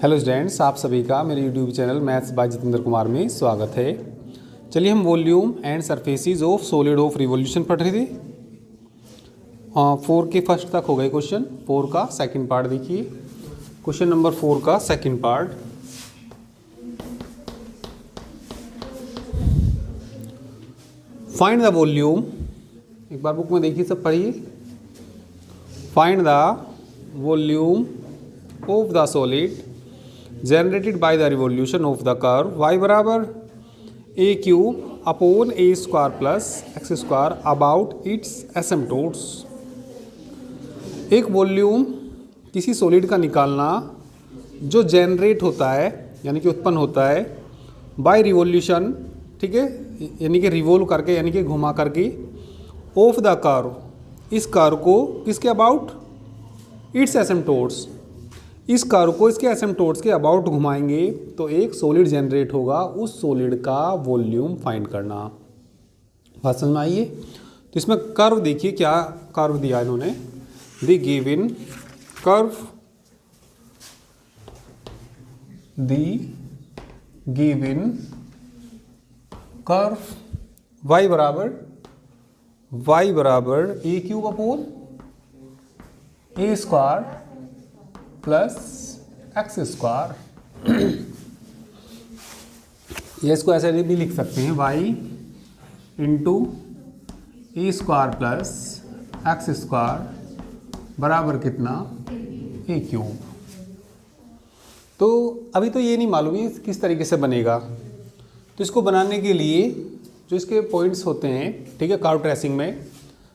Hello students, आप सभी का मेरे YouTube channel maths by Jitendra Kumar में स्वागत है। चलिए हम volume and surfaces of solid of revolution पढ़ रहे थे। 4 के फर्स्ट तक हो गए क्वेश्चन। 4 का सेकंड पार्ट देखिए। क्वेश्चन नंबर 4 का second part, find the volume. एक बार बुक में देखिए, सब पढ़िए। Find the volume of the solid generated by the revolution of the curve y बराबर a cube upon a square plus x square about its asymptotes। एक volume किसी solid का निकालना जो जनरेट होता है, यानी कि उत्पन्न होता है बाय रिवॉल्यूशन, ठीक है, यानी कि रिवॉल्व करके, यानी कि घुमा करके, ऑफ द कर्व, इस कर्व को किसके अबाउट, इट्स एसिम्प्टोट्स, इस कर्व को इसके एसिम्प्टोट्स के अबाउट घुमाएंगे तो एक सॉलिड जनरेट होगा। उस सॉलिड का वॉल्यूम फाइंड करना। बात समझ में आइए। तो इसमें कर्व देखिए, क्या कर्व दिया इन्होंने। The given curve, the given curve y बराबर a cube upon a square plus x square. ये इसको ऐसे भी लिख सकते हैं, y इंटू ए स्क्वायर प्लस एक्स स्क्वायर बराबर कितना, ए क्यूब। तो अभी तो ये नहीं मालूम है किस तरीके से बनेगा। तो इसको बनाने के लिए जो इसके पॉइंट्स होते हैं, ठीक है, कर्व ट्रेसिंग में,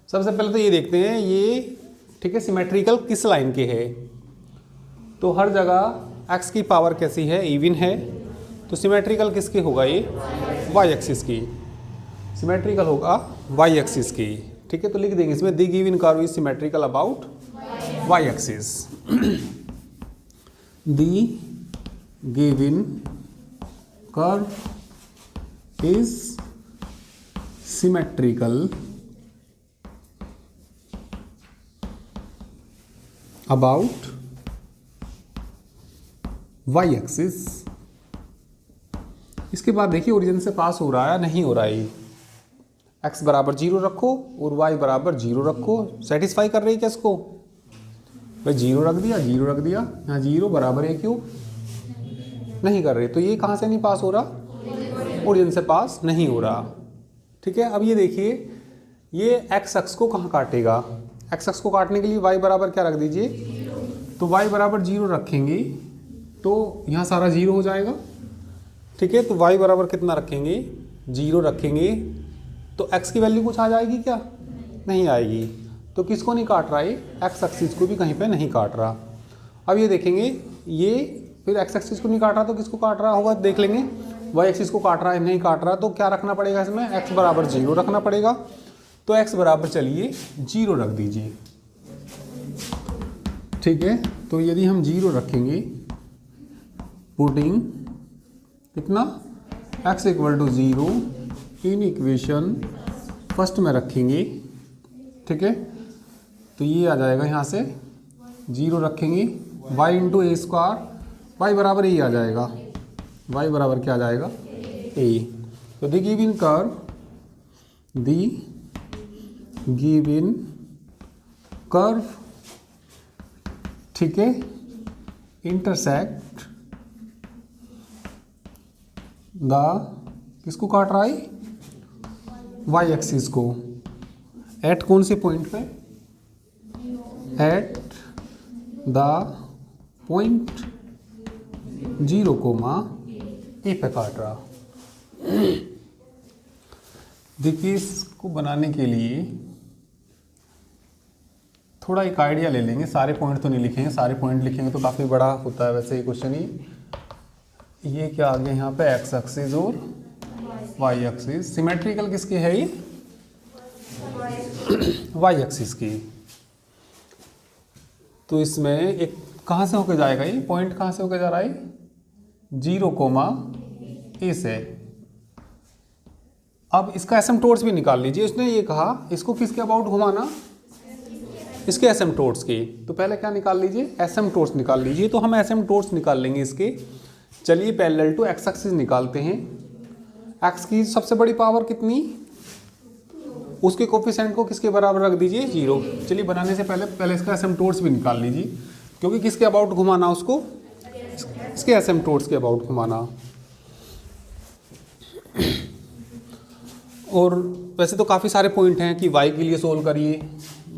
सबसे पहले तो ये देखते हैं ये, ठीक है, सिमेट्रिकल किस लाइन के है। तो हर जगह x की पावर कैसी है, इवन है। तो सिमेट्रिकल किसकी होगा, ये y एक्सिस की, सिमेट्रिकल होगा y एक्सिस की, ठीक है। तो लिख देंगे इसमें the given curve is symmetrical about y axis. The given curve is symmetrical about y axis. इसके बाद देखिए ओरिजिन से पास हो रहा है, नहीं हो रहा है। x बराबर 0 रखो और y बराबर 0 रखो। सेटिस्फाई कर रही है क्या इसको? भाई 0 रख दिया, 0 रख दिया, यहाँ 0 बराबर है, क्यों नहीं कर रहे। तो ये कहाँ से नहीं पास हो रहा, ओरिजिन से पास नहीं हो रहा, ठीक है। अब ये देखिए, ये x अक्ष को कहाँ काटेगा। x अक्ष को काटने के लिए y बराबर क्या रख दीजिए। तो y बराबर 0 रखेंगे तो यहाँ सारा 0 हो जाएगा, ठीक है। तो y बराबर कितना रखेंगे, 0 रखेंगे तो x की वैल्यू कुछ आ जाएगी क्या, नहीं आएगी। तो किसको नहीं काट रहा है, x एक्सिस को भी कहीं पे नहीं काट रहा। अब ये देखेंगे, ये फिर x एक्सिस को नहीं काट रहा तो किसको काट रहा होगा, देख लेंगे। y एक्सिस को काट रहा है, नहीं काट रहा, तो क्या रखना पड़ेगा इसमें, x बराबर 0 रखना पड़ेगा। तो x बराबर चलिए 0 रख दीजिए, ठीक है। तो यदि हम 0 रखेंगे, पुटिंग कितना, x equal to 0 in equation first में रखेंगे, ठीक है। तो ये आ जाएगा, यहाँ से 0 रखेंगे, y इंटू ए स्क्वायर, y बराबर ए आ जाएगा, y बराबर क्या आ जाएगा, a। तो the given curve, the given curve, ठीक है, इंटरसेक्ट द, किसको काट रहा है, y एक्सिस को। एट कौन से पॉइंट पे, एट द पॉइंट 0, ए पे काट रहा। देखिए, इसको बनाने के लिए थोड़ा एक आइडिया ले लेंगे। सारे पॉइंट तो नहीं लिखेंगे, सारे पॉइंट लिखेंगे तो काफ़ी बड़ा होता है वैसे ये क्वेश्चन ही। ये क्या आ गया यहाँ पे, x एक्सिस और y एक्सिस। सिमेट्रिकल किसकी है ये, y एक्सिस की। तो इसमें एक कहाँ से होकर जाएगा, ये पॉइंट कहाँ से होकर जा रहा है, 0, a से। अब इसका एसिम्प्टोट्स भी निकाल लीजिए। इसने ये कहा इसको किसके अबाउट घुमाना, इसके एसिम्पटोट्स की। तो पहले क्या निकाल लीजिए, एसिम्पटोट्स निकाल लीजिए। तो हम एसिम्पटोट्स निकाल लेंगे इसके। चलिए पैरेलल टू एक्स एक्सिस निकालते हैं। एक्स की सबसे बड़ी पावर कितनी, उसके कोफिशिएंट को किसके बराबर रख दीजिए, 0। चलिए बनाने से पहले इसका एसिम्पटोट्स भी निकाल लीजिए, क्योंकि किसके अबाउट घुमाना उसको, इसके एसिम्पटोट्स के अबाउट घुमाना। और वैसे तो काफ़ी सारे पॉइंट हैं कि y के लिए सोल्व करिए,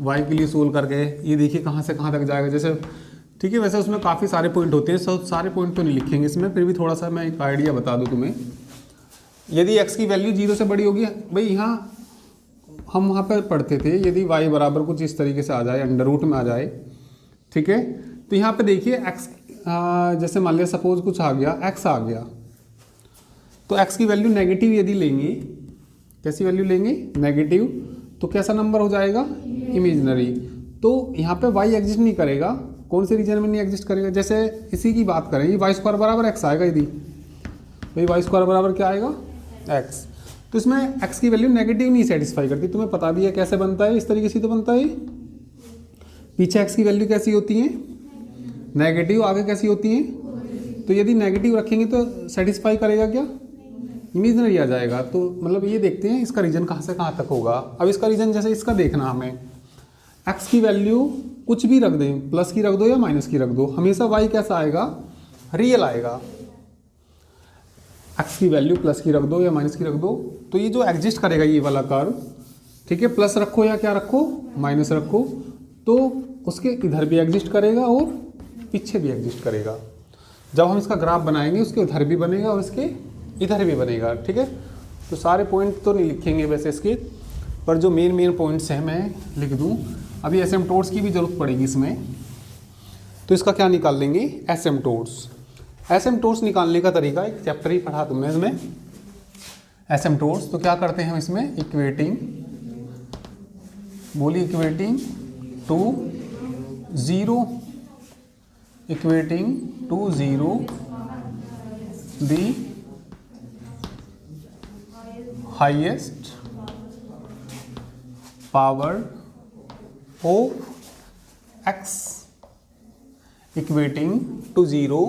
y के लिए सोल्व करके ये देखिए कहाँ से कहाँ तक जाएगा जैसे, ठीक है। वैसे उसमें काफ़ी सारे पॉइंट होते हैं, सब सारे पॉइंट तो नहीं लिखेंगे इसमें, फिर भी थोड़ा सा मैं एक आइडिया बता दूँ तुम्हें। यदि x की वैल्यू 0 से बड़ी होगी, भाई यहाँ हम वहाँ पर पढ़ते थे, यदि y बराबर कुछ इस तरीके से आ जाए, अंडर रूट में आ जाए, ठीक है। तो यहाँ पे देखिए x जैसे मान लिया सपोज कुछ आ गया, x आ गया, तो x की वैल्यू नेगेटिव यदि लेंगे, कैसी वैल्यू लेंगे, नेगेटिव, तो कैसा नंबर हो जाएगा, इमेजिनरी। तो यहाँ पे y एग्जिस्ट नहीं करेगा, कौन से रीजन में नहीं एग्जिस्ट करेगा, जैसे इसी की बात करें, ये y स्क्वायर बराबर x आएगा, यदि भाई y स्क्वायर बराबर क्या आएगा, x। तो इसमें x की वैल्यू नेगेटिव नहीं सेटिस्फाई करती, तुम्हें पता भी है कैसे बनता है, इस तरीके से तो बनता है। पीछे x की वैल्यू कैसी होती है, नेगेटिव, आगे कैसी होती है, तो यदि नेगेटिव रखेंगे तो सेटिस्फाई करेगा क्या, इमेजिनरी आ जाएगा। तो मतलब ये देखते हैं इसका रीजन कहाँ से कहाँ तक होगा। अब इसका रीजन जैसे इसका देखना हमें, x की वैल्यू कुछ भी रख दें, प्लस की रख दो या माइनस की रख दो, हमेशा y कैसा आएगा, रियल आएगा। x की वैल्यू प्लस की रख दो या माइनस की रख दो, तो ये जो एग्जिस्ट करेगा ये वाला कर्व, ठीक है, प्लस रखो या क्या रखो, माइनस रखो, तो उसके इधर भी एग्जिस्ट करेगा और पीछे भी एग्जिस्ट करेगा। जब हम इसका ग्राफ बनाएंगे उसके उधर भी बनेगा और इसके इधर भी बनेगा, ठीक है। तो सारे पॉइंट तो नहीं लिखेंगे वैसे इसके, पर जो मेन पॉइंट्स हैं मैं लिख दूं। अभी एसिम्पटोट्स की भी जरूरत पड़ेगी इसमें, तो इसका क्या निकाल लेंगे, एसिम्पटोट्स। एसिम्पटोट्स निकालने का तरीका एक चैप्टर ही पढ़ा तुमने इसमें, एसिम्पटोट्स। तो क्या करते हैं हम इसमें, इक्वेटिंग, बोली equating to 0, equating to 0 the highest power of x, equating to 0,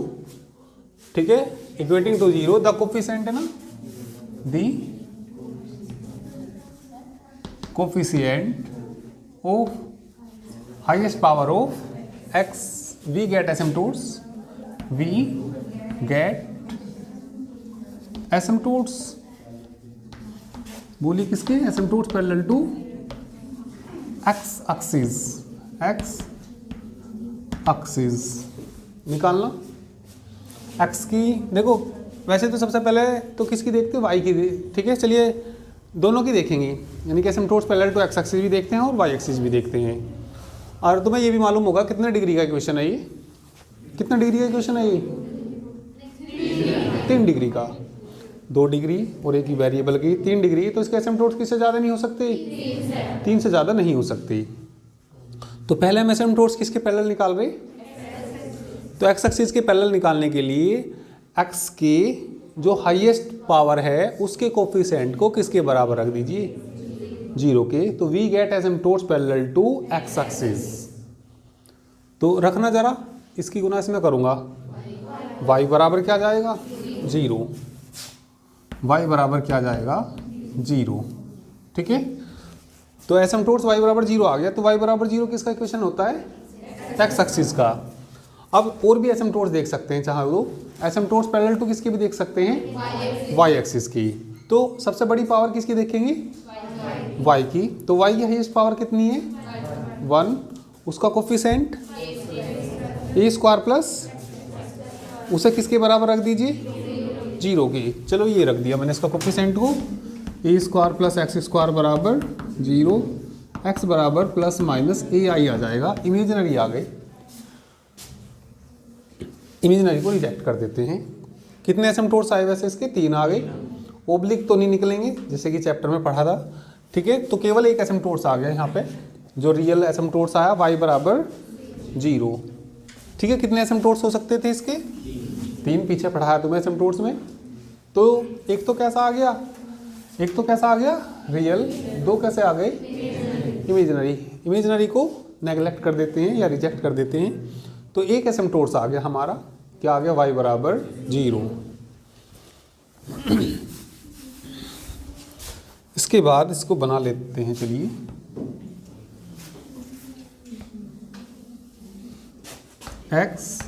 ठीक है, इक्वेटिंग टू 0 द कोफिशिएंट है ना, the coefficient of highest power of x, we get asymptotes, we get asymptotes, बोलिए किसके, asymptotes parallel to x axis, x axis निकालना। X की देखो, वैसे तो सबसे पहले तो किसकी देखते हैं, वाई की, ठीक है। चलिए दोनों की देखेंगे, यानी कि एसिम्पटोट्स पैरेलल टू एक्स एक्सिस भी देखते हैं और वाई एक्सिस भी देखते हैं। और तुम्हें ये भी मालूम होगा कितने डिग्री का इक्वेशन है ये, कितना डिग्री का इक्वेशन है ये, 3 डिग्री का, 2 डिग्री और एक ही वेरिएबल की 3 डिग्री, तो इसके एसिम्पटोट्स किससे ज़्यादा नहीं हो सकते, 3 से ज़्यादा नहीं हो सकती। तो पहले हम एसिम्पटोट्स किसके पैरेलल निकाल रहे, तो एक्स एक्सिस के पैरेलल निकालने के लिए एक्स के जो हाईएस्ट पावर है उसके कोफिशिएंट को किसके बराबर रख दीजिए, 0 के। तो we get asymptotes parallel to x axis. तो रखना जरा, इसकी गुना इसमें करूँगा, y बराबर क्या जाएगा, 0, y बराबर क्या जाएगा, 0, ठीक है। तो एसिम्पटोट्स y बराबर 0 आ गया, तो y बराबर 0 किसका इक्वेशन होता है, एक्स एक्सिस का। अब और भी एसिम्पटोट्स देख सकते हैं चाहे तो, एसिम्पटोट्स पैरेलल टू किसकी भी देख सकते हैं, y एक्सिस की। तो सबसे बड़ी पावर किसकी देखेंगे, y की। तो y की हाईएस्ट पावर कितनी है, 1, उसका कोफिशिएंट a स्क्वायर प्लस, उसे किसके बराबर रख दीजिए, 0 की। चलो ये रख दिया मैंने इसका कोफिशिएंट को, a square plus x square बराबर 0, x बराबर प्लस माइनस a i आ जाएगा। इमेजिनरी आ गए, इमेजिनरी को रिजेक्ट कर देते हैं। कितने एसिम्पटोट्स आए वैसे इसके, 3 आ गए। ओब्लिक तो नहीं निकलेंगे जैसे कि चैप्टर में पढ़ा था, ठीक है। तो केवल एक एसिम्पटोट्स आ गया यहाँ पे, जो रियल एसिम्पटोट्स आया y बराबर 0, ठीक है। कितने एसिम्पटोट्स हो सकते थे इसके, 3 पीछे पढ़ाया तुम्हें एसिम्पटोट्स में। तो एक तो कैसा आ गया, एक तो कैसा आ गया रियल, 2 कैसे आ गए इमेजिनरी। इमेजिनरी को नेगलेक्ट कर देते हैं या रिजेक्ट कर देते हैं। तो एक एसिम्पटोट्स आ गया हमारा, क्या आ गया, y बराबर 0। इसके बाद इसको बना लेते हैं, चलिए x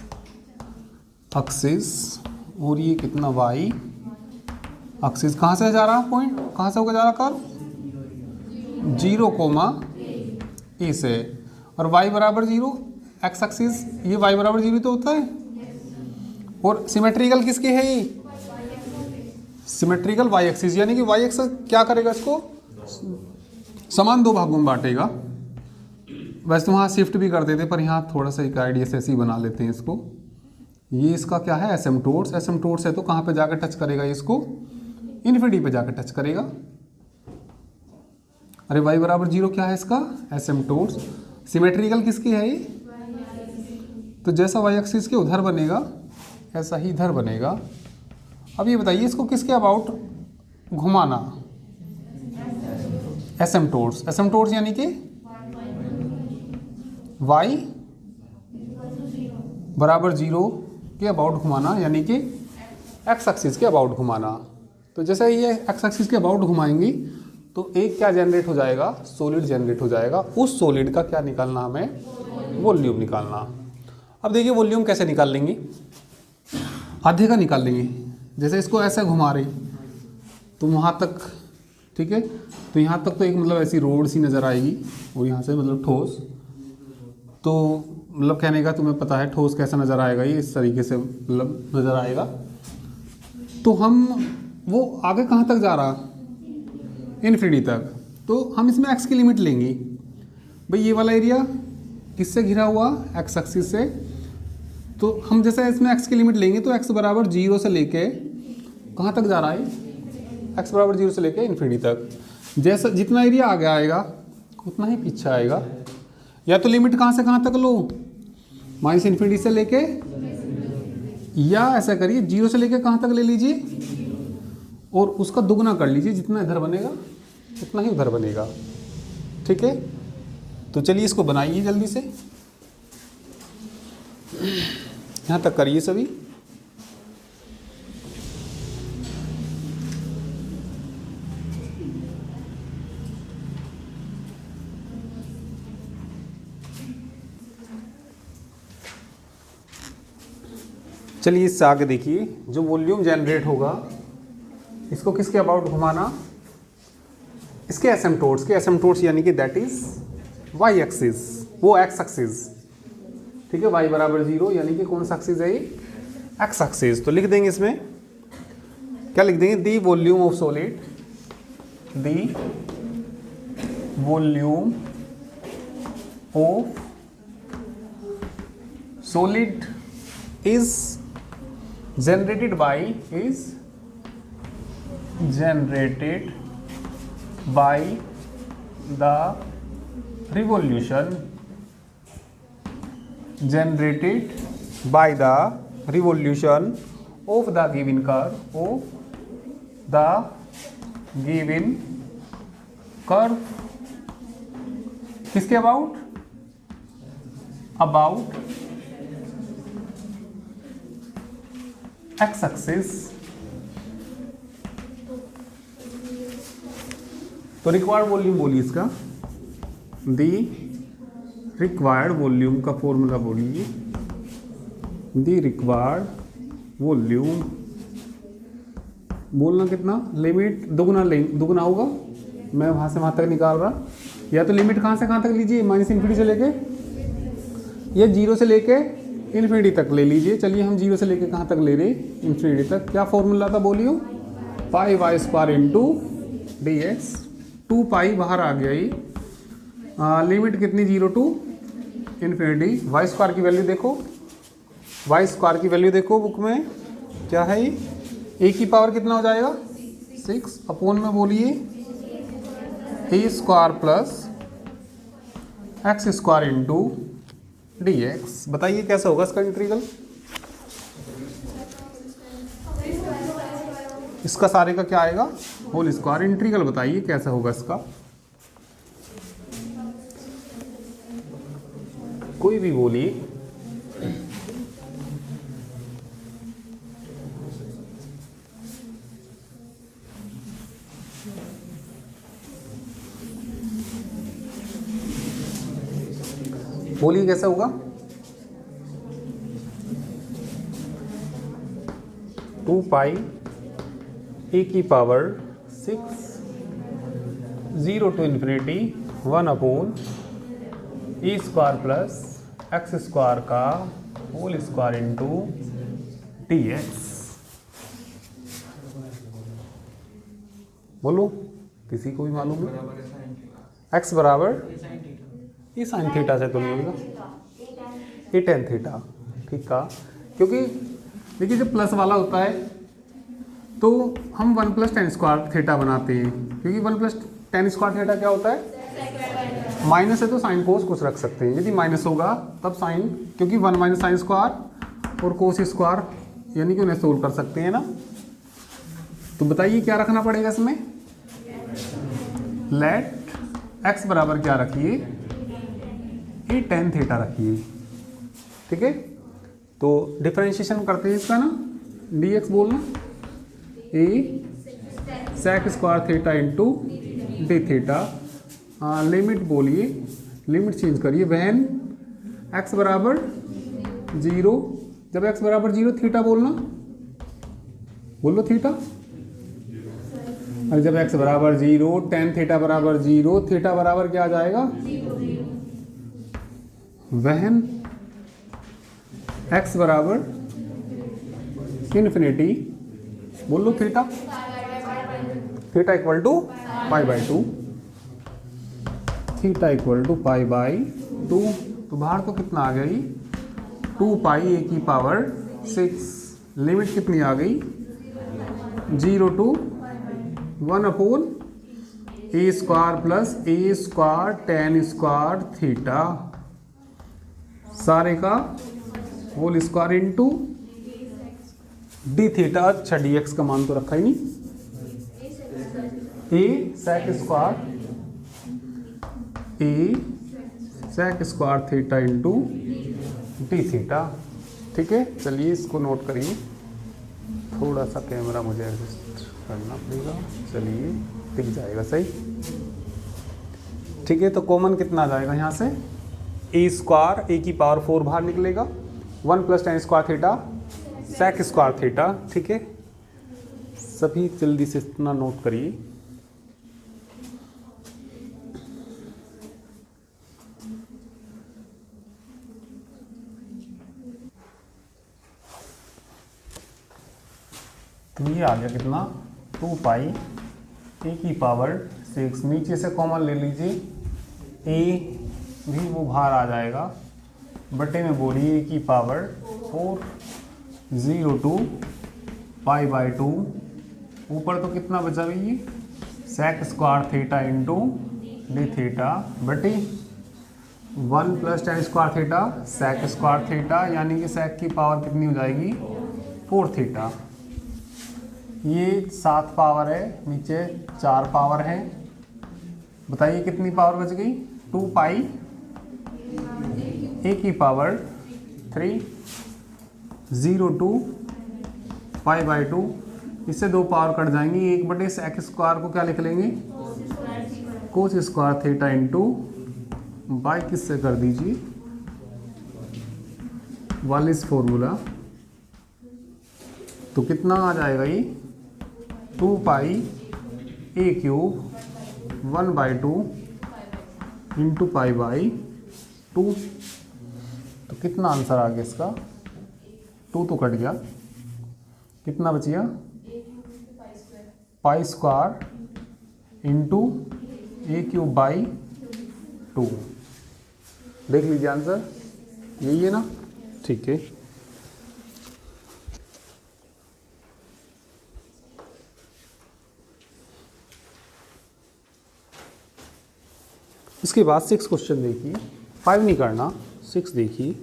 एक्सिस और ये कितना y एक्सिस, कहाँ से जा रहा पॉइंट, कहाँ से होकर जा रहा कर्व, 0, ए से, और y बराबर 0, x एक्सिस ये y बराबर 0 तो होता है। और सिमेट्रिकल किसकी है ये, सिमेट्रिकल y एक्सिस, यानी कि y एक्सिस क्या करेगा, इसको समान दो भागों में बांटेगा। वैसे तो वहाँ शिफ्ट भी कर देते पर यहाँ थोड़ा सा एक आइडिया से ऐसे ही बना लेते हैं इसको। ये इसका क्या है, एसिम्पटोट्स, एसिम्पटोट्स है तो कहाँ पे जाकर टच करेगा, इसको इन्फिनिटी पे जाकर टच करेगा। अरे y बराबर 0 क्या है इसका, एसिम्पटोट्स। सिमेट्रिकल किसकी है ये, तो जैसा y एक्सिस के उधर बनेगा ऐसा ही इधर बनेगा। अब ये बताइए इसको किसके अबाउट घुमाना, एसिम्पटोट्स, एसिम्पटोट्स यानी कि y बराबर 0 के अबाउट घुमाना, यानी कि x एक्सिस के अबाउट घुमाना। तो जैसे ये x एक्सिस के अबाउट घुमाएंगी तो एक क्या जनरेट हो जाएगा, सॉलिड जनरेट हो जाएगा। उस सॉलिड का क्या निकालना, हमें वॉल्यूम निकालना। अब देखिए वॉल्यूम कैसे निकाल लेंगे, आधे का निकाल लेंगे। जैसे इसको ऐसे घुमा रहे तो वहाँ तक, ठीक है, तो यहाँ तक तो एक मतलब ऐसी रोड सी नज़र आएगी और यहाँ से मतलब ठोस, तो मतलब कहने का तुम्हें पता है ठोस कैसा नज़र आएगा, ये इस तरीके से मतलब नज़र आएगा। तो हम वो आगे कहाँ तक जा रहा, इन्फिनिटी तक, तो हम इसमें x की लिमिट लेंगे। भाई ये वाला एरिया किससे घिरा हुआ, x एक्सिस से, तो हम जैसे इसमें x की लिमिट लेंगे तो x बराबर 0 से लेके कहाँ तक जा रहा है, x बराबर 0 से लेके इन्फिनिटी तक। जैसा जितना एरिया आगे आएगा उतना ही पीछे आएगा। या तो लिमिट कहाँ से कहाँ तक लो, माइनस इन्फिनिटी से लेके, या ऐसा करिए 0 से लेके कहाँ तक ले लीजिए और उसका दुगना कर लीजिए, जितना इधर बनेगा उतना ही उधर बनेगा। ठीक है, तो चलिए इसको बनाइए जल्दी से, यहाँ तक करिए सभी। चलिए इससे आगे देखिए, जो वॉल्यूम जनरेट होगा इसको किसके अबाउट घुमाना, इसके एसिम्पटोट्स के, एसिम्पटोट्स यानी कि दैट इज y एक्सिस, वो x एक्सिस, ठीक है, y बराबर 0 यानी कि कौन सा एक्सिस है ये, x एक्सिस। तो लिख देंगे इसमें, क्या लिख देंगे, the volume of solid, the volume of solid is generated by the revolution of the given curve, किसके about x एक्सिस। तो रिक्वायर्ड वॉल्यूम बोलिए इसका, दी रिक्वायर्ड वॉल्यूम का फॉर्मूला बोलिए, दी रिक्वायर्ड वॉल्यूम, बोलना कितना, लिमिट दुगना होगा, मैं वहां से वहां तक निकाल रहा। या तो लिमिट कहां से कहां तक लीजिए, माइनस इन्फिनिटी से लेके, या 0 से लेके इन्फिनिटी तक ले लीजिए। चलिए हम 0 से लेके कहाँ तक ले रहे, इन्फिनिटी तक। क्या फॉर्मूला था बोलियो, pi Y square into d x, 2 pi बाहर आ गया ये, लिमिट कितनी 0 टू इन्फिनिटी। वाई स्क्वायर की वैल्यू देखो, वाई स्क्वायर की वैल्यू देखो बुक में क्या है ये, ए की पावर कितना हो जाएगा 6 अपोन में बोलिए a square plus x square into dx। बताइए कैसा होगा इसका इंटीग्रल, इसका सारे का क्या आएगा, होल स्क्वायर। इंटीग्रल बताइए कैसा होगा इसका। कोई भी बोलिए। बोलिए कैसा होगा? 2 पाई ए की power 6 0 to infinity 1 upon a square plus x square का whole square into d x. बोलो, किसी को भी मालूम है? एक्स बराबर ये साइन थीटा से तो नहीं होगा, ये टेन थीटा। ठीक है, क्योंकि देखिए जब प्लस वाला होता है तो हम 1 प्लस टेन स्क्वायर थीटा बनाते हैं, क्योंकि 1 प्लस टेन स्क्वायर थीटा क्या होता है? माइनस है तो साइन कोस कुछ रख सकते हैं, यदि माइनस होगा तब साइन, क्योंकि 1 माइनस साइन स्क्वायर और कोस स्क्वायर यानी कि उन्हें सोल्व कर सकते हैं ना। तो बताइए क्या रखना पड़ेगा इसमें? लेट एक्स बराबर क्या रखिए? ये टेन थीटा रखिए। ठीक है, तो डिफरेंशिएशन करते हैं इसका ना, डी एक्स बोलना a sec square theta into d theta. Limit बोलिए, लिमिट चेंज करिए व्हेन एक्स बराबर 0। जब एक्स बराबर 0 थीटा बोलना, बोलो थीटा। और जब एक्स बराबर 0 टेन थीटा बराबर 0, थीटा बराबर क्या आ जाएगा? व्हेन एक्स बराबर इन्फिनिटी, बोलो theta, theta equal to pi by 2, theta equal to pi by 2। तो बाहर तो कितना आ गई? 2 पाई ए की पावर 6। लिमिट कितनी आ गई? 0 to 1 upon a square plus a square tan square theta, सारे का whole square into d theta. अच्छा, डी एक्स का मान तो रखा ही नहीं। A sec square, a sec square theta into d theta. ठीक है, चलिए इसको नोट करिए। थोड़ा सा कैमरा मुझे एडजस्ट करना पड़ेगा, चलिए दिख जाएगा सही। ठीक है, तो कॉमन कितना आ जाएगा यहाँ से? ए स्क्वायर ए की पावर 4 बाहर निकलेगा, 1 plus tan square theta sec square theta. ठीक है, सभी जल्दी से इतना नोट करिए। तो ये आ गया कितना? 2 पाई ए की पावर 6। नीचे से कॉमन ले लीजिए, ए भी वो बाहर आ जाएगा, बटे में बोलिए ए की पावर 4 0 टू पाई बाई 2। ऊपर तो कितना बचा भैया? Sec square theta into d theta बटे 1 plus tan square theta sec square theta, यानी कि सेक की पावर कितनी हो जाएगी? 4 थीटा। ये 7 पावर है, नीचे 4 पावर है। बताइए कितनी पावर बच गई? 2 पाई ए की पावर 3 0 टू पाई बाई 2। इससे 2 पावर कट जाएंगी, 1 सेक स्क्वायर को क्या लिख लेंगे? Cos square theta into by किससे कर दीजिए? Wallis formula. तो कितना आ जाएगा ये? 2 pi a cube 1 by 2 into pi by 2। तो कितना आंसर आ गया इसका? 2 तो कट गया, कितना बच गया? Pi square into A cube by 2। देख लीजिए आंसर, यही है ना? ठीक है, इसके बाद 6 क्वेश्चन देखिए, 5 नहीं करना, 6 देखिए।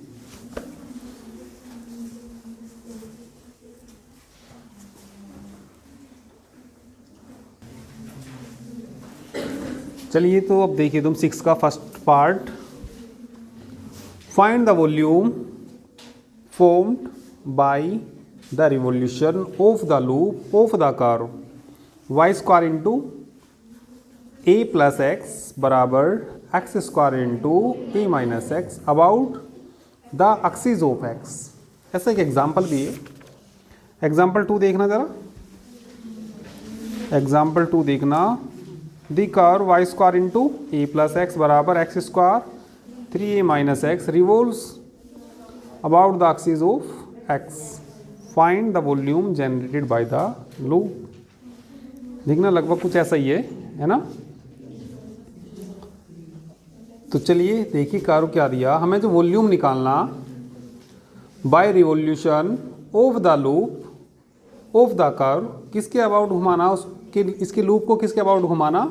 चलिए तो अब देखिए तुम 6 का first part find the volume formed by the revolution of the loop of the curve y square into a plus x बराबर x square into a minus x about the axis of x। ऐसा एक example भी है। Example 2 देखना जरा, example 2 देखना। The curve y square into a plus x बराबर x square 3a minus x revolves about the axis of x। Find the volume generated by the loop. देखना लगभग कुछ ऐसा ही है ना। तो चलिए देखिए कर्व क्या दिया हमें, जो वॉल्यूम निकालना by revolution of the loop of the curve, किसके अबाउट घुमाना, उसके इसके लूप को किसके अबाउट घुमाना,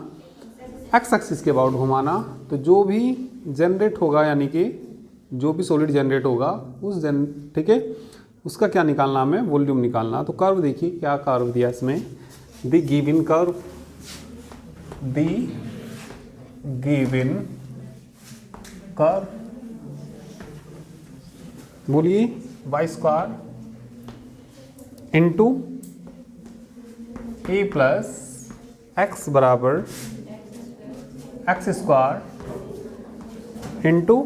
एक्स एक्सिस के अबाउट घुमाना। तो जो भी जनरेट होगा, यानी कि जो भी सॉलिड जनरेट होगा ठीक है, उसका क्या निकालना हमें, वॉल्यूम निकालना। तो कर्व देखिए क्या कर्व दिया इसमें, the given curve, the given curve, बोलिए Y square into a plus x बराबर एक्स स्क्वायर इंटू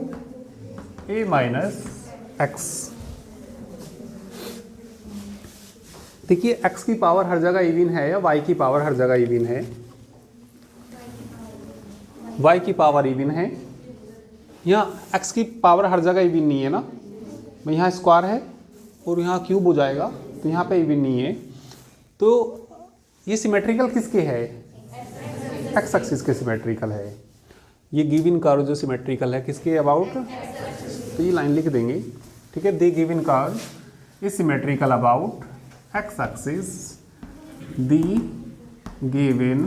ए माइनस एक्स। देखिए x की पावर हर जगह इवन है या y की पावर हर जगह इवन है, y की पावर इवन है। यहाँ x की पावर हर जगह इवन नहीं है ना, यहाँ स्क्वायर है और यहाँ क्यूब हो जाएगा, तो यहाँ पे इवन नहीं है। तो ये सिमेट्रिकल किसके है, एक्स एक्सिस के सिमेट्रिकल है। ये गिवन कर्व जो सिमेट्रिकल है किसके अबाउट, तो ये लाइन लिख देंगे, ठीक है। The given curve is symmetrical about x axis, the given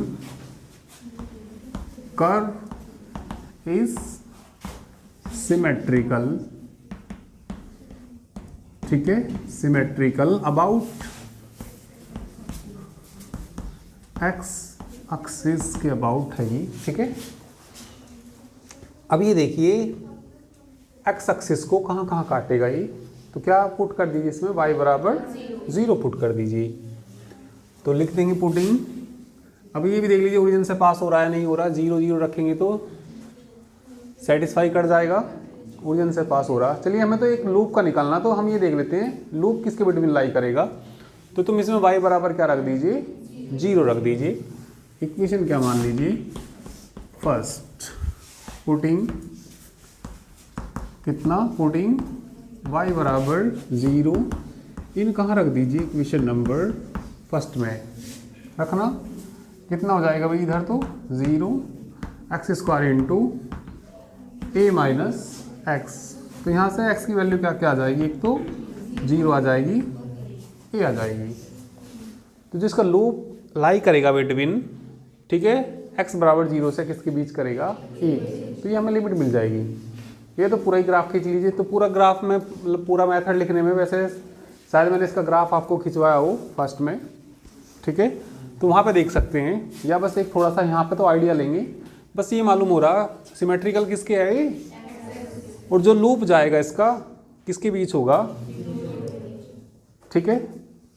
curve is symmetrical, ठीक है, सिमेट्रिकल अबाउट एक्स एक्सिस के अबाउट है ये, ठीक है। अब ये देखिए एक्स एक्सिस को कहाँ कहाँ काटेगा ये, तो क्या पुट कर दीजिए इसमें, y बराबर 0 पुट कर दीजिए। तो लिख देंगे पुटिंग। अब ये भी देख लीजिए ओरिजिन से पास हो रहा है नहीं हो रहा, 0 0 रखेंगे तो सेटिस्फाई कर जाएगा, ओरिजिन से पास हो रहा। चलिए हमें तो एक लूप का निकालना, तो हम ये देख लेते हैं लूप किसके बिटवीन लाई करेगा। तो तुम इसमें y बराबर क्या रख दीजिए, 0 रख दीजिए। इक्वेशन क्या मान लीजिए, फर्स्ट पुटिंग कितना, पुटिंग y बराबर 0 इन कहाँ रख दीजिए, इक्वेशन नंबर फर्स्ट में रखना। कितना हो जाएगा भाई इधर, तो 0 एक्स स्क्वायर इंटू ए माइनस एक्स। तो यहाँ से x की वैल्यू क्या क्या आ जाएगी, एक तो 0 आ जाएगी, a आ जाएगी। तो जिसका लूप लाई करेगा बिटवीन, ठीक है, x बराबर 0 से किसके बीच करेगा, a, तो ये हमें लिमिट मिल जाएगी। ये तो पूरा ही ग्राफ खींच लीजिए। तो पूरा ग्राफ में, पूरा मेथड लिखने में, वैसे शायद मैंने इसका ग्राफ आपको खिंचवाया हो फर्स्ट में, ठीक है, तो वहाँ पे देख सकते हैं। या बस एक थोड़ा सा यहाँ पे तो आइडिया लेंगे, बस ये मालूम हो रहा सिमेट्रिकल किसके है ये, और जो लूप जाएगा इसका किसके बीच होगा, ठीक है।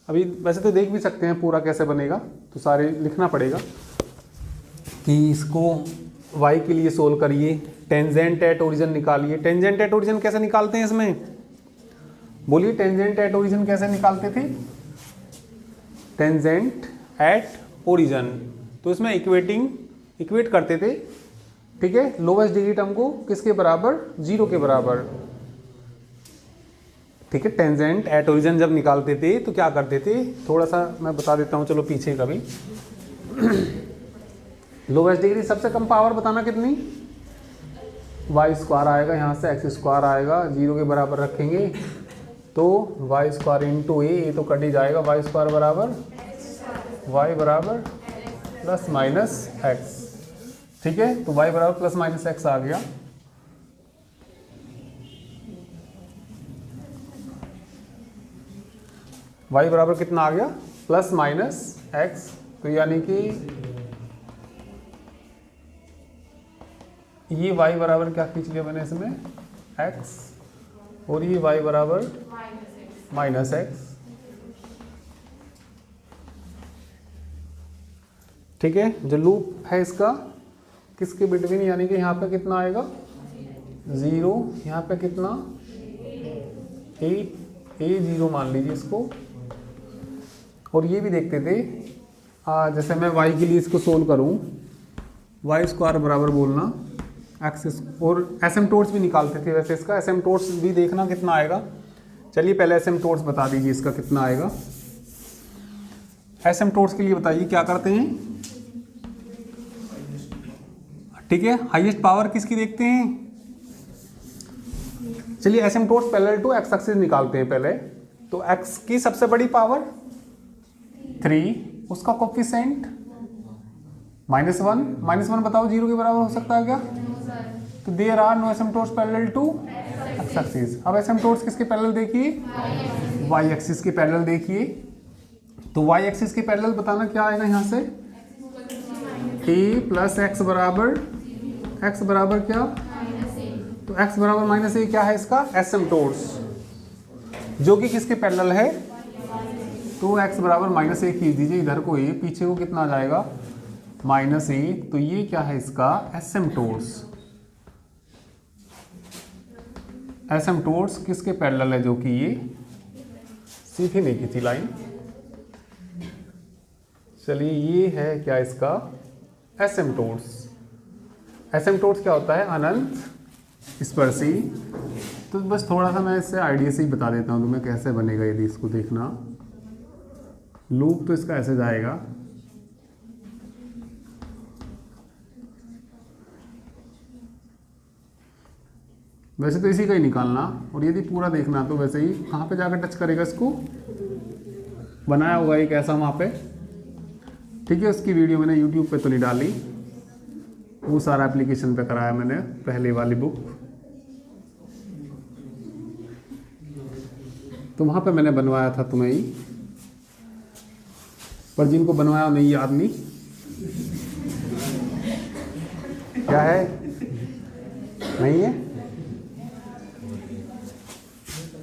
अभी वैसे तो देख भी सकते हैं पूरा कैसे बनेगा, तो सारे लिखना पड़ेगा कि इसको y के लिए सोल्व करिए, टेंजेंट एट ओरिजिन निकालिए। टेंजेंट एट ओरिजिन कैसे निकालते हैं इसमें, बोलिए टेंजेंट एट ओरिजिन कैसे निकालते थे, टेंजेंट एट ओरिजिन, तो इसमें इक्वेट करते थे, ठीक है, लोवेस्ट डिग्री टर्म को किसके बराबर, 0 के बराबर, ठीक है। टेंजेंट एट ओरिजिन जब निकालते थे तो क्या करते थे, थोड़ा सा मैं बता देता हूँ, चलो पीछे का भी। लोवेस्ट डिग्री सबसे कम पावर बताना कितनी, वाई स्क्वायर आएगा, यहाँ से एक्स स्क्वायर आएगा, 0 के बराबर रखेंगे तो वाई स्क्वायर इंटू ए तो कट ही जाएगा, वाई स्क्वायर बराबर वाई बराबर प्लस माइनस एक्स, ठीक है। तो y बराबर प्लस माइनस एक्स आ गया। y बराबर कितना आ गया, प्लस माइनस एक्स। तो यानी कि ये y बराबर क्या खींच लिया मैंने इसमें, x और ये y बराबर माइनस एक्स। ठीक है, जो लूप है इसका किसके बिटवीन, यानी कि यहाँ पे कितना आएगा 0, यहाँ पे कितना ए 0 मान लीजिए इसको। और ये भी देखते थे जैसे मैं y के लिए इसको सोल्व करूँ, वाई स्क्वायर बराबर बोलना एक्स, और एसिम्प्टोट्स भी निकालते थे वैसे इसका, एसिम्प्टोट्स भी देखना कितना आएगा। चलिए पहले एसिम्प्टोट्स बता दीजिए इसका कितना आएगा। एसिम्प्टोट्स के लिए बताइए क्या करते हैं। ठीक है, हाईएस्ट पावर किसकी देखते हैं। चलिए asymptotes parallel to x axis निकालते हैं पहले। तो एक्स की सबसे बड़ी पावर 3, उसका कोफिशिएंट -1। -1 बताओ 0 के बराबर हो सकता है क्या। तो there are no asymptotes parallel to x axis. अब एसिम्प्टोट्स किसके पैरेलल देखिए, वाई एक्सिस के पैरेलल देखिए। तो वाई एक्सिस के पैरेलल बताना क्या आएगा यहाँ से, a प्लस एक्स बराबर क्या, तो x बराबर -a क्या है इसका एसिम्प्टोट्स, जो कि किसके पैरेलल है, तो x बराबर -a खींच दीजिए इधर को, a पीछे को कितना आ जाएगा -a। तो ये क्या है इसका एसिम्प्टोट्स। एसिम्प्टोट्स किसके पैरेलल है, जो कि ये सीधी नहीं खींची लाइन। चलिए ये है क्या इसका एसिम्प्टोट्स। एसिम्प्टोट्स क्या होता है, अनंत स्पर्शी। तो बस थोड़ा सा मैं इससे आइडिया से ही बता देता हूँ तुम्हें कैसे बनेगा, यदि इसको देखना। लूप तो इसका ऐसे जाएगा, वैसे तो इसी का ही निकालना, और यदि पूरा देखना तो वैसे ही कहाँ पे जाकर टच करेगा इसको, बनाया होगा एक ऐसा वहाँ पे। ठीक है, उसकी वीडियो मैंने यूट्यूब पे तो नहीं डाली, वो सारा एप्लीकेशन पे कराया मैंने, पहले वाली बुक। तो वहाँ पे मैंने बनवाया था तुम्हें ही, पर जिनको बनवाया नहीं याद नहीं क्या है, नहीं है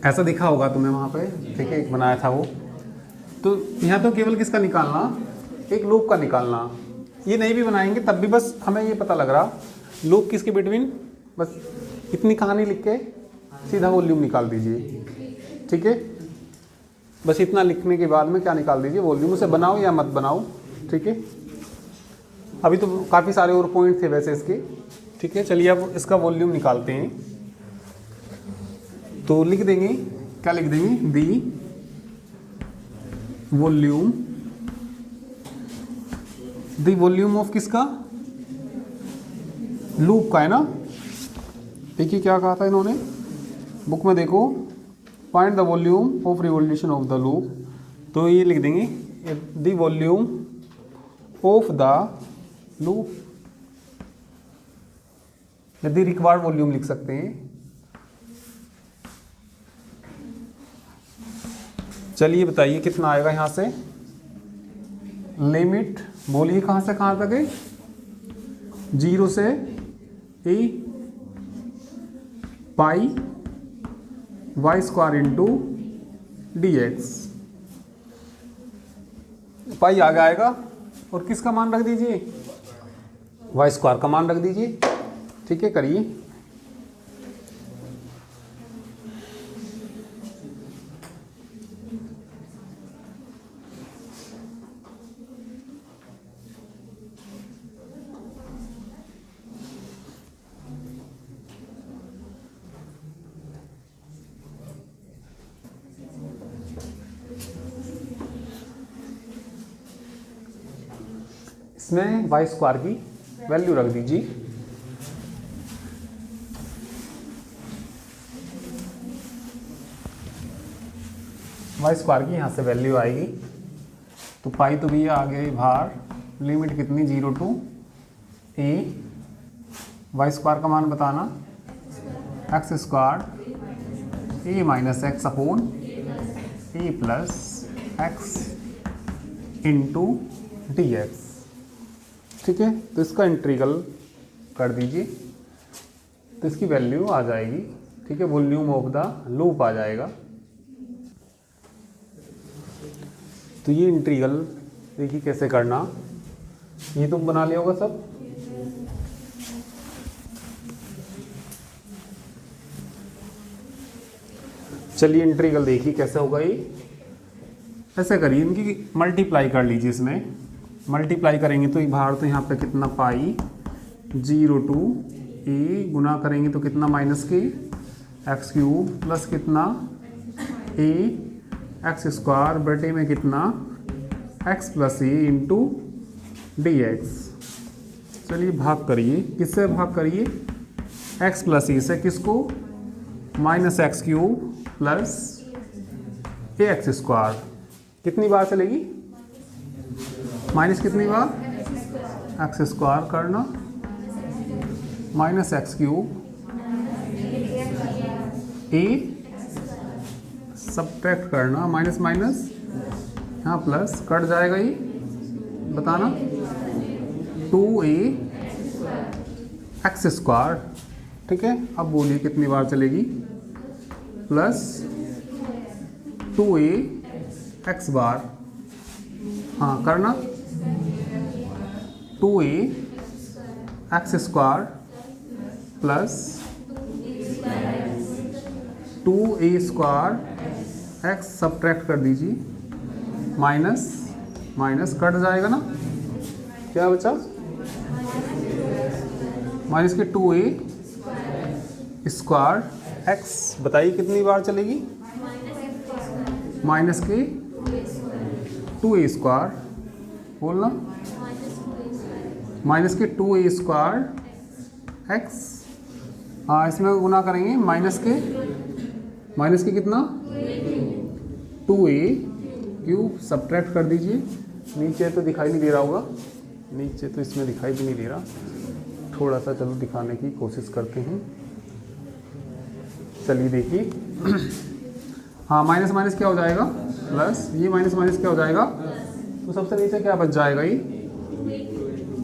ऐसा दिखा होगा तुम्हें वहाँ पे। ठीक है, एक बनाया था वो। तो यहाँ तो केवल किसका निकालना, एक लूप का निकालना। ये नहीं भी बनाएंगे तब भी बस हमें ये पता लग रहा लूप किसके बिटवीन, बस इतनी कहानी लिख के सीधा वॉल्यूम निकाल दीजिए। ठीक है, बस इतना लिखने के बाद में क्या निकाल दीजिए, वॉल्यूम। उसे बनाओ या मत बनाओ। ठीक है, अभी तो काफ़ी सारे और पॉइंट थे वैसे इसके। ठीक है, चलिए अब इसका वॉल्यूम निकालते हैं। तो लिख देंगे, क्या लिख देंगे, दी वॉल्यूम ऑफ किसका, लूप का है ना। देखिए क्या कहा था इन्होंने बुक में, देखो find the volume of revolution of the loop. तो ये लिख देंगे the volume of the loop, यदि रिक्वायर्ड वॉल्यूम लिख सकते हैं। चलिए बताइए कितना आएगा यहाँ से, लिमिट बोलिए कहाँ से कहाँ तक है, 0 से a pi Y square into dx। Pi आगे आएगा और किसका मान रख दीजिए, वाई स्क्वायर का मान रख दीजिए। ठीक है, करिए। इसमें वाई स्क्वायर की वैल्यू रख दीजिए। वाई स्क्वायर की यहाँ से वैल्यू आएगी, तो पाई तो भी आ गई बाहर। लिमिट कितनी, 0 टू a, वाई स्क्वायर का मान बताना, x square a minus x upon a plus x into dx। ठीक है, तो इसका इंटीग्रल कर दीजिए, तो इसकी वैल्यू आ जाएगी। ठीक है, वॉल्यूम ऑफ द लूप आ जाएगा। तो ये इंटीग्रल देखिए कैसे करना, ये तुम बना लिया होगा सब। चलिए इंटीग्रल देखिए कैसे होगा ये। ऐसे करिए, इनकी मल्टीप्लाई कर लीजिए। इसमें मल्टीप्लाई करेंगे तो बाहर तो यहाँ पे कितना पाई 0 to a गुना करेंगे तो कितना माइनस के एक्स क्यूब प्लस कितना a एक्स स्क्वायर बटे में कितना x प्लस ए इंटू डी एक्स। चलिए भाग करिए, किससे भाग करिए, x प्लस ए से, किसको, माइनस एक्स क्यूब प्लस ए एक्स स्क्वायर। कितनी बार चलेगी, माइनस कितनी बार, एक्स स्क्वायर करना माइनस एक्स क्यूब ए सब्ट्रैक्ट करना, माइनस माइनस यहाँ प्लस कट जाएगा, ये बताना 2a एक्स स्क्वायर। ठीक है, अब बोलिए कितनी बार चलेगी, प्लस 2a एक्स बार, हाँ करना 2a x square plus 2a square x subtract कर दीजिए, माइनस माइनस कट जाएगा ना, क्या बचा, माइनस के 2a स्क्वायर एक्स। बताइए कितनी बार चलेगी, माइनस के 2a स्क्वायर, बोलना माइनस के 2a स्क्वायर एक्स। हाँ इसमें गुना करेंगे माइनस के कितना 2a क्यूब सब्ट्रैक्ट कर दीजिए। नीचे तो दिखाई नहीं दे रहा होगा, नीचे तो इसमें दिखाई भी नहीं दे रहा, थोड़ा सा चलो दिखाने की कोशिश करते हैं। चलिए देखिए हाँ माइनस माइनस क्या हो जाएगा प्लस, ये माइनस माइनस क्या हो जाएगा, तो सबसे नीचे क्या बच जाएगा, ये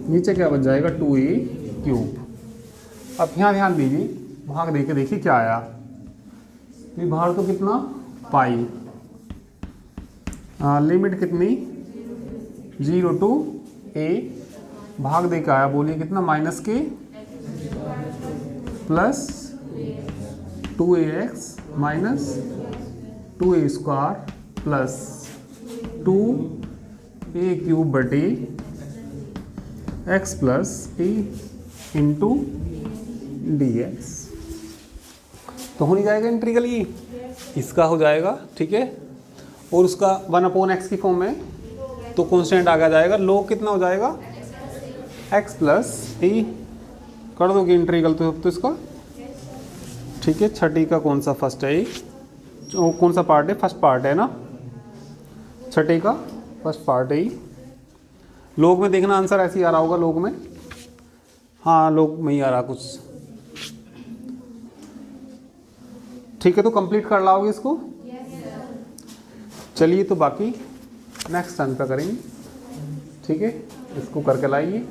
नीचे क्या बच जाएगा 2a क्यूब। अब यहाँ ध्यान दीजिए, भाग देके देखिए क्या आया, ये बाहर तो कितना पाई, लिमिट कितनी 0 to a, भाग दे के आया, बोलिए कितना माइनस के plus 2ax minus 2a square plus 2a cube बटे x plus a into d x. तो हो नहीं जाएगा इंटीग्रल, ये इसका हो जाएगा, ठीक है, और उसका 1/x की फॉर्म में तो कांस्टेंट आगे जाएगा, लोग कितना हो जाएगा x प्लस ए। कर दोगे इंटीग्रल तो इसका, ठीक है। छठी का कौन सा फर्स्ट है, कौन सा पार्ट है, फर्स्ट पार्ट है ना, छठे का फर्स्ट पार्ट है। लोग में देखना आंसर ऐसे ही आ रहा होगा, लोग में, हाँ लोग में ही आ रहा कुछ, ठीक है। तो कंप्लीट कर लाओगे इसको, चलिए तो बाकी नेक्स्ट टाइम पे करेंगे, ठीक है। इसको करके लाइए।